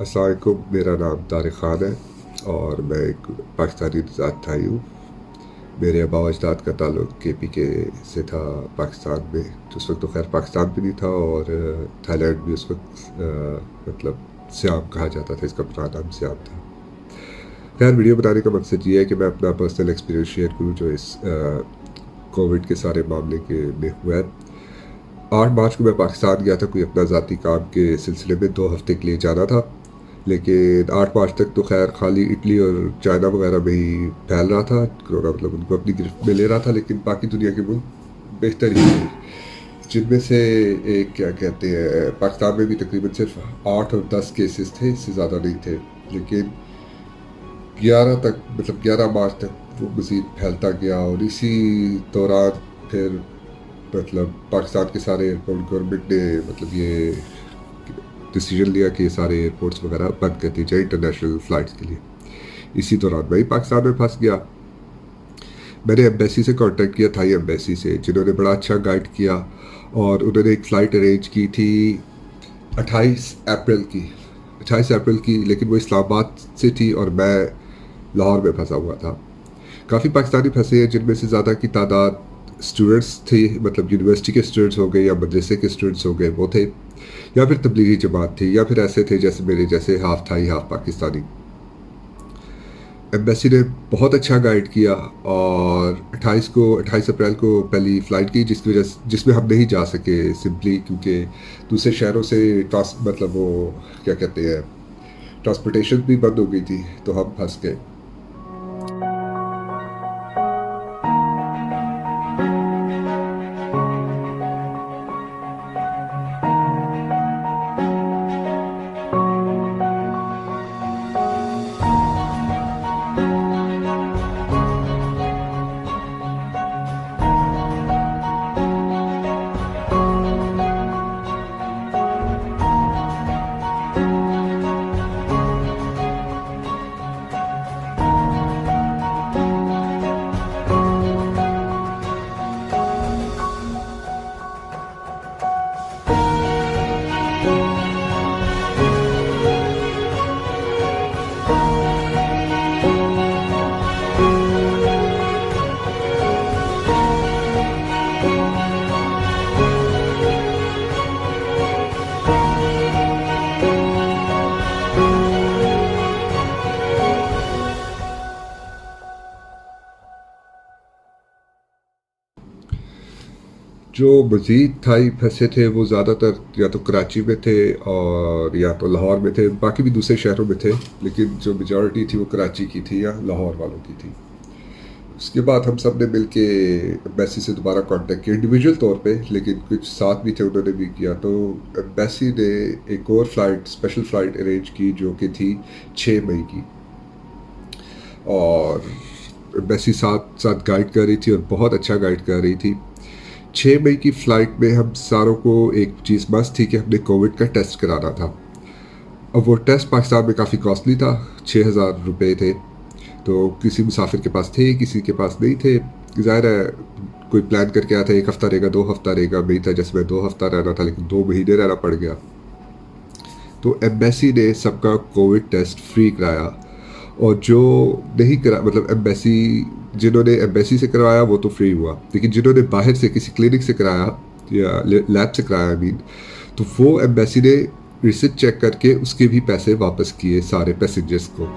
अस्सलाम वालेकुम, मेरा नाम तारिक ख़ान है और मैं एक पाकिस्तानी ज़ात थाई हूँ। मेरे आबा व अजदाद का ताल्लुक KPK से था पाकिस्तान में। तो उस वक्त तो खैर पाकिस्तान भी नहीं था और थाईलैंड भी उस वक्त मतलब सियाम कहा जाता था, इसका पुराना नाम सियाम था। खैर वीडियो बनाने का मकसद ये है कि मैं अपना पर्सनल एक्सपीरियंस शेयर करूँ जो इस कोविड के सारे मामले के में हुआ है। 8 मार्च को मैं पाकिस्तान गया था कोई अपना ज़ाती काम के सिलसिले में, 2 हफ़्ते के लिए जाना था। लेकिन 8 मार्च तक तो खैर खाली इटली और चाइना वगैरह में ही फैल रहा था कोरोना, मतलब उनको अपनी गिरफ्त में ले रहा था। लेकिन बाकी दुनिया के मुल्क बेहतर ही थे, जिनमें से एक क्या कहते हैं, पाकिस्तान में भी तकरीबन सिर्फ 8 और 10 केसेस थे, इससे ज़्यादा नहीं थे। लेकिन 11 तक, मतलब 11 मार्च तक वो मज़ीद फैलता गया और इसी दौरान फिर मतलब पाकिस्तान के सारे एयरपोर्ट गवर्नमेंट ने मतलब ये डिसीजन लिया कि सारे एयरपोर्ट्स वगैरह बंद कर दिए जाए इंटरनेशनल फ़्लाइट्स के लिए। इसी दौरान मैं ही पाकिस्तान में फंस गया। मैंने एम्बेसी से कांटेक्ट किया, थाई एम्बेसी से, जिन्होंने बड़ा अच्छा गाइड किया और उन्होंने एक फ़्लाइट अरेंज की थी 28 अप्रैल की 28 अप्रैल की, लेकिन वो इस्लामाबाद से थी और मैं लाहौर में फंसा हुआ था। काफ़ी पाकिस्तानी फंसे हैं, जिनमें से ज़्यादा की तादाद स्टूडेंट्स थे, मतलब यूनिवर्सिटी के स्टूडेंट्स हो गए या मदरसे के स्टूडेंट्स हो गए वो थे, या फिर तबलीगी जमात थी, या फिर ऐसे थे जैसे मेरे जैसे half Thai half Pakistani. Embassy ने बहुत अच्छा गाइड किया और 28 अप्रैल को पहली फ़्लाइट की, जिसकी वजह से जिसमें हम नहीं जा सके सिंपली क्योंकि दूसरे शहरों से मतलब वो क्या कहते हैं, ट्रांसपोर्टेशन भी बंद हो गई थी, तो हम फंस गए। जो मज़ीद थाई फंसे थे वो ज़्यादातर या तो कराची में थे और या तो लाहौर में थे, बाकी भी दूसरे शहरों में थे, लेकिन जो मेजॉरिटी थी वो कराची की थी या लाहौर वालों की थी। उसके बाद हम सब ने मिल के एम्बेसी से दोबारा कांटेक्ट किया इंडिविजुअल तौर पे, लेकिन कुछ साथ भी थे उन्होंने भी किया। तो एम्बेसी ने एक और फ़्लाइट, स्पेशल फ़्लाइट अरेंज की जो कि थी 6 मई की, और एम्बेसी साथ साथ गाइड कर रही थी और बहुत अच्छा गाइड कर रही थी। 6 मई की फ़्लाइट में हम सारों को एक चीज़ मस्त थी कि हमने कोविड का टेस्ट कराना था। अब वो टेस्ट पाकिस्तान में काफ़ी कॉस्टली था, 6,000 रुपये थे। तो किसी मुसाफिर के पास थे, किसी के पास नहीं थे। ज़ाहिर है कोई प्लान करके आया था 1 हफ़्ता रहेगा, 2 हफ़्ता रहेगा, नहीं था जैसे मैं 2 हफ़्ता रहना था, लेकिन 2 महीने रहना पड़ गया। तो एम्बेसी ने सबका कोविड टेस्ट फ्री कराया और जो नहीं करा, मतलब एम्बेसी, जिन्होंने एम्बेसी से करवाया वो तो फ्री हुआ, लेकिन जिन्होंने बाहर से किसी क्लिनिक से कराया या लैब से कराया आई मीन, तो वो एम्बेसी ने रिसिप्ट चेक करके उसके भी पैसे वापस किए सारे पैसेंजर्स को।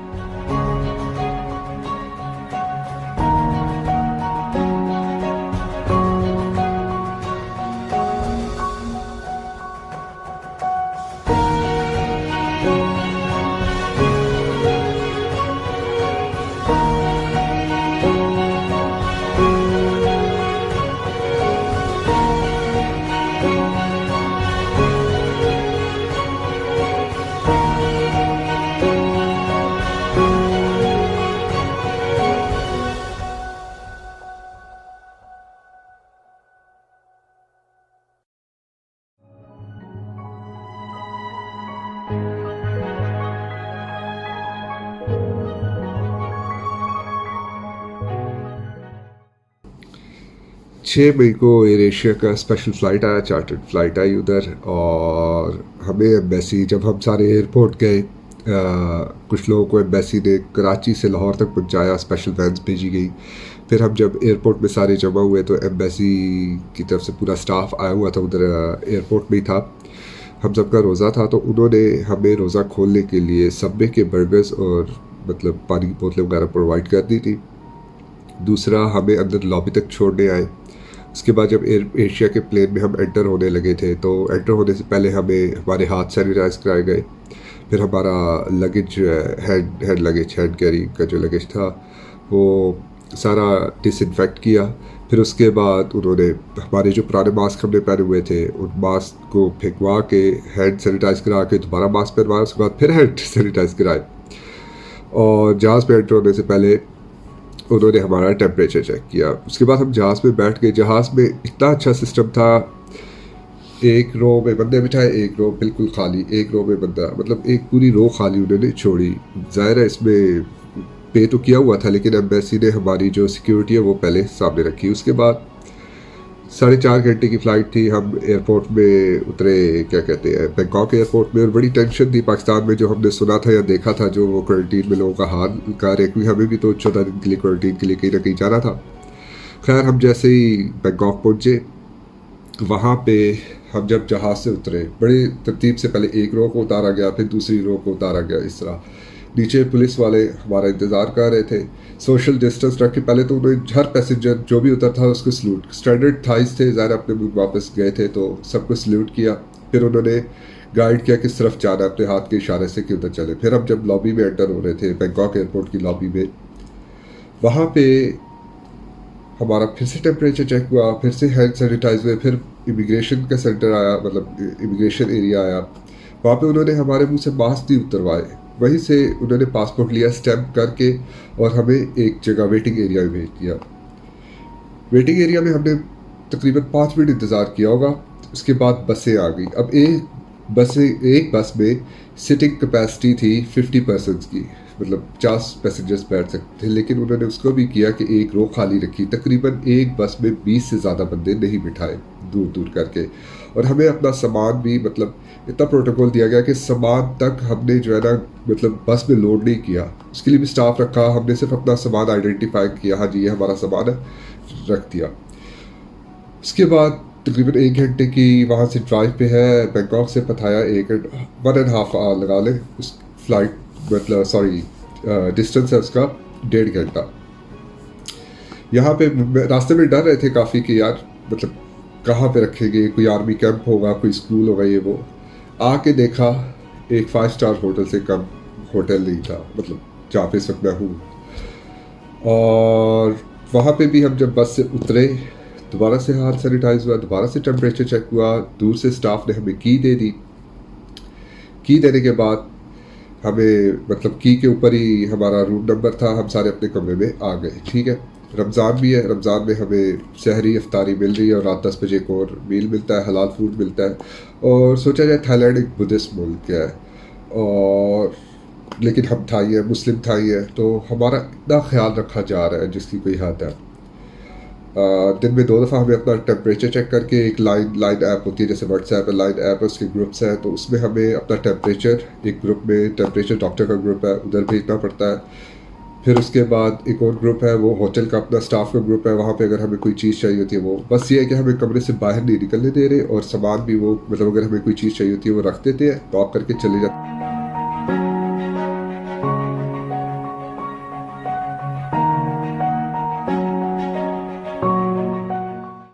छः मई को एयर एशिया का स्पेशल फ़्लाइट आया, चार्टर्ड फ़्लाइट आई उधर, और हमें एम्बेसी, जब हम सारे एयरपोर्ट गए कुछ लोगों को एम्बेसी ने कराची से लाहौर तक पहुंचाया, स्पेशल वैन्स भेजी गई। फिर हम जब एयरपोर्ट में सारे जमा हुए तो एम्बेसी की तरफ से पूरा स्टाफ आया हुआ था, उधर एयरपोर्ट में ही था। हम सबका रोज़ा था तो उन्होंने हमें रोज़ा खोलने के लिए सबवे के बर्गर्स और मतलब पानी की बोतलें वगैरह प्रोवाइड कर दी थी। दूसरा, हमें अंदर लॉबी तक छोड़ने आए। उसके बाद जब एयर एशिया के प्लेन में हम एंटर होने लगे थे तो एंटर होने से पहले हमें हमारे हाथ सैनिटाइज कराए गए। फिर हमारा luggage, hand luggage, hand carry का जो लगेज था वो सारा डिसइंफेक्ट किया। फिर उसके बाद उन्होंने हमारे जो पुराने मास्क हमने पहने हुए थे उन मास्क को फेंकवा के हैंड सैनिटाइज करा के दोबारा मास्क पहनवाया। उसके बाद फिर हैंड सैनिटाइज कराए। और जहाज़ पे एंटर होने से पहले उन्होंने हमारा टेम्परेचर चेक किया। उसके बाद हम जहाज़ में बैठ गए। जहाज़ में इतना अच्छा सिस्टम था, एक रो में बंदे बिठाए, एक रो बिल्कुल खाली, एक रो में बंदा, मतलब एक पूरी रो खाली उन्होंने छोड़ी। ज़ाहिर है इसमें पे तो किया हुआ था, लेकिन एम्बेसी ने हमारी जो सिक्योरिटी है वो पहले सामने रखी। उसके बाद 4.5 घंटे की फ़्लाइट थी। हम एयरपोर्ट में उतरे, क्या कहते हैं, बैंकॉक एयरपोर्ट में। और बड़ी टेंशन थी पाकिस्तान में, जो हमने सुना था या देखा था, जो वो क्वारंटीन में लोगों का हाल कर रहे, क्योंकि हमें भी तो 14 दिन के लिए क्वारंटीन के लिए कहीं ना कहीं जाना था। खैर, हम जैसे ही बैंकॉक पहुँचे, वहाँ पे हम जब जहाज़ से उतरे, बड़ी तरतीब से पहले एक रो को उतारा गया, फिर दूसरी रो को उतारा गया। इस तरह नीचे पुलिस वाले हमारा इंतज़ार कर रहे थे, सोशल डिस्टेंस रख के। पहले तो उन्होंने हर पैसेंजर जो भी उतर था उसको सल्यूट, स्टैंडर्ड थाइस थे, ज़ाहिर अपने मुल्क वापस गए थे तो सबको सल्यूट किया। फिर उन्होंने गाइड किया किस तरफ जाना है, अपने हाथ के इशारे से कि उधर चले। फिर हम जब लॉबी में एंटर हो रहे थे, बैंकॉक एयरपोर्ट की लॉबी में, वहाँ पे हमारा फिर से टेम्परेचर चेक हुआ, फिर से हैंड सैनिटाइज हुए। फिर इमिग्रेशन का सेंटर आया, मतलब इमिग्रेशन एरिया आया। वहाँ पे उन्होंने हमारे मुंह से मास्क नहीं उतरवाए, वहीं से उन्होंने पासपोर्ट लिया स्टैम्प करके और हमें एक जगह वेटिंग एरिया में भेज दिया। वेटिंग एरिया में हमने तकरीबन 5 मिनट इंतज़ार किया होगा। उसके बाद बसें आ गई। अब एक बस में सिटिंग कैपेसिटी थी 50 पर्सनस की, मतलब 50 पैसेंजर्स बैठ सकते थे, लेकिन उन्होंने उसको भी किया कि एक रो खाली रखी। तकरीबन एक बस में 20 से ज़्यादा बंदे नहीं बिठाए दूर दूर करके। और हमें अपना सामान भी, मतलब इतना प्रोटोकॉल दिया गया कि सामान तक हमने जो है ना, मतलब बस में लोड नहीं किया। उसके लिए भी स्टाफ रखा। हमने सिर्फ अपना सामान आइडेंटिफाई किया, हाँ जी ये हमारा सामान है, रख दिया। उसके बाद तकरीबन 1 घंटे की वहाँ से ड्राइव पे है बैंकॉक से पथाया, 1.5 आवर लगा ले उस फ्लाइट, मतलब सॉरी डिस्टेंस है उसका 1.5 घंटा। यहाँ पे रास्ते में डर रहे थे काफ़ी कि यार मतलब कहाँ पे रखेंगे, कोई आर्मी कैंप होगा, कोई स्कूल होगा, ये वो। आके देखा एक 5 स्टार होटल से कम होटल नहीं था, मतलब जहाँ पे इस वक्त मैं हूँ। और वहाँ पे भी हम जब बस से उतरे, दोबारा से हाथ सैनिटाइज हुआ, दोबारा से टेम्परेचर चेक हुआ। दूर से स्टाफ ने हमें की दे दी। की देने के बाद हमें, मतलब की के ऊपर ही हमारा रूम नंबर था, हम सारे अपने कमरे में आ गए। ठीक है, रमज़ान भी है, रमज़ान में हमें सहरी इफ्तारी मिल रही है और रात 10 बजे एक और मील मिलता है, हलाल फूड मिलता है। और सोचा जाए थाईलैंड एक बुद्धिस्ट मुल्क है, और लेकिन हम थाई हैं, मुस्लिम थाई हैं, तो हमारा इतना ख्याल रखा जा रहा है जिसकी कोई हद है। दिन में 2 दफ़ा हमें अपना टेम्परेचर चेक करके, एक लाइन ऐप होती है जैसे व्हाट्सएप है, लाइन ऐप है, उसके ग्रुप्स हैं, तो उसमें हमें अपना टेम्परेचर, एक ग्रुप में टेम्परेचर डॉक्टर का ग्रुप है उधर भेजना पड़ता है। फिर उसके बाद एक और ग्रुप है, वो होटल का अपना स्टाफ का ग्रुप है, वहाँ पे अगर हमें कोई चीज़ चाहिए होती है वो, बस ये है कि हमें कमरे से बाहर नहीं निकलने दे रहे, और सामान भी वो, मतलब अगर हमें कोई चीज़ चाहिए होती है वो रख देते हैं, लॉक करके चले जाते हैं।